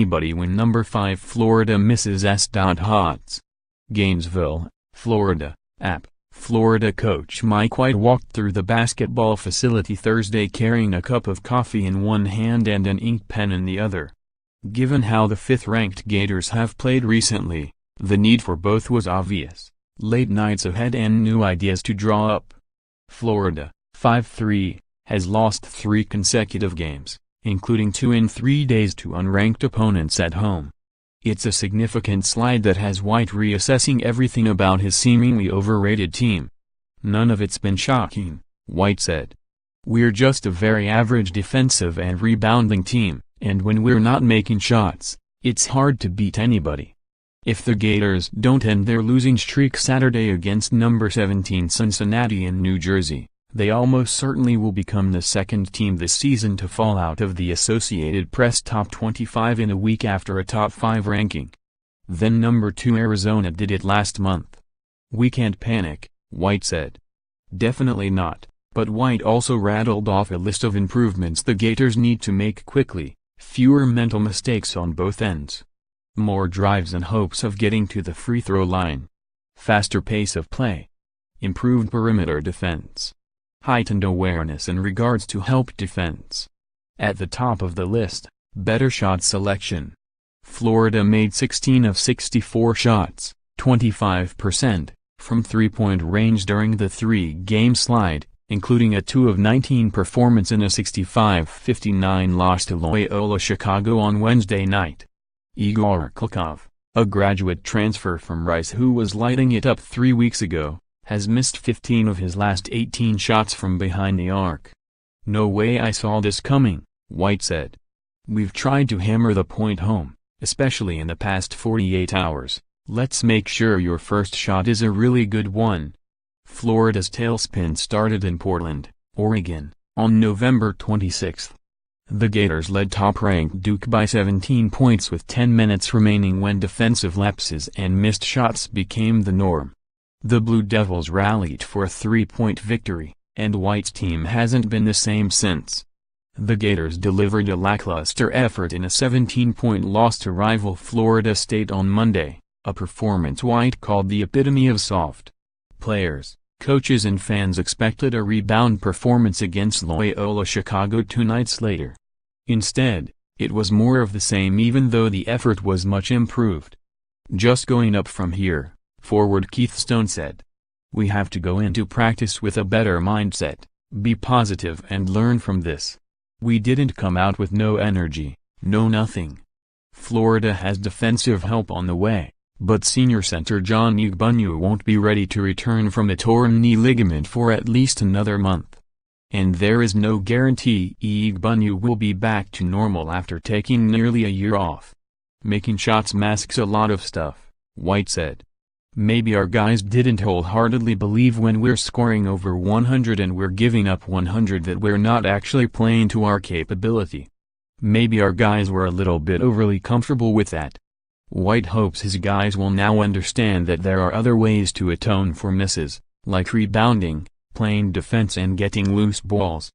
anybody when number 5 Florida misses s.hots. Gainesville, Florida, App. Florida coach Mike White walked through the basketball facility Thursday carrying a cup of coffee in one hand and an ink pen in the other. Given how the 5th-ranked Gators have played recently, the need for both was obvious. Late nights ahead and new ideas to draw up. Florida, 5-3, has lost 3 consecutive games, including 2 in 3 days to unranked opponents at home. It's a significant slide that has White reassessing everything about his seemingly overrated team. None of it's been shocking, White said. We're just a very average defensive and rebounding team, and when we're not making shots, it's hard to beat anybody. If the Gators don't end their losing streak Saturday against number 17 Cincinnati in New Jersey, they almost certainly will become the second team this season to fall out of the Associated Press top 25 in a week after a top 5 ranking. Then number 2 Arizona did it last month. We can't panic, White said. Definitely not, but White also rattled off a list of improvements the Gators need to make quickly: fewer mental mistakes on both ends, more drives in hopes of getting to the free throw line, faster pace of play, improved perimeter defense, heightened awareness in regards to help defense. At the top of the list, better shot selection. Florida made 16 of 64 shots, 25%, from three-point range during the 3-game slide, including a 2 of 19 performance in a 65-59 loss to Loyola Chicago on Wednesday night. Igor Klukov, a graduate transfer from Rice who was lighting it up 3 weeks ago, has missed 15 of his last 18 shots from behind the arc. No way I saw this coming, White said. We've tried to hammer the point home, especially in the past 48 hours. Let's make sure your first shot is a really good one. Florida's tailspin started in Portland, Oregon, on November 26. The Gators led top-ranked Duke by 17 points with 10 minutes remaining when defensive lapses and missed shots became the norm. The Blue Devils rallied for a 3-point victory, and White's team hasn't been the same since. The Gators delivered a lackluster effort in a 17-point loss to rival Florida State on Monday, a performance White called the epitome of soft. Players, coaches and fans expected a rebound performance against Loyola Chicago 2 nights later. Instead, it was more of the same even though the effort was much improved. Just going up from here, forward Keith Stone said. We have to go into practice with a better mindset, be positive and learn from this. We didn't come out with no energy, no nothing. Florida has defensive help on the way, but senior center John Igbunyu won't be ready to return from a torn knee ligament for at least another month. And there is no guarantee Igbunyu will be back to normal after taking nearly a year off. Making shots masks a lot of stuff, White said. Maybe our guys didn't wholeheartedly believe when we're scoring over 100 and we're giving up 100 that we're not actually playing to our capability. Maybe our guys were a little bit overly comfortable with that. White hopes his guys will now understand that there are other ways to atone for misses, like rebounding, playing defense and getting loose balls.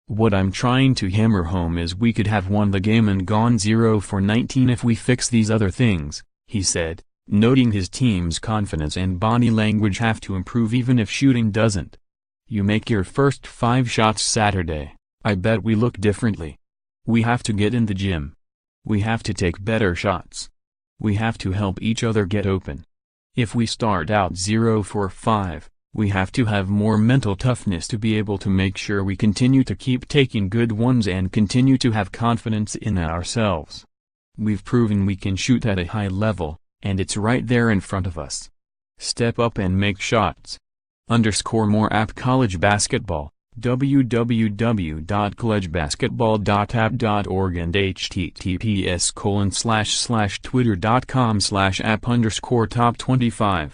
What I'm trying to hammer home is we could have won the game and gone 0 for 19 if we fix these other things, he said, noting his team's confidence and body language have to improve even if shooting doesn't. You make your first 5 shots Saturday, I bet we look differently. We have to get in the gym. We have to take better shots. We have to help each other get open. If we start out 0 for 5, we have to have more mental toughness to be able to make sure we continue to keep taking good ones and continue to have confidence in ourselves. We've proven we can shoot at a high level, and it's right there in front of us. Step up and make shots. _more app college basketball, www.collegebasketball.app.org and https://twitter.com/app_top25.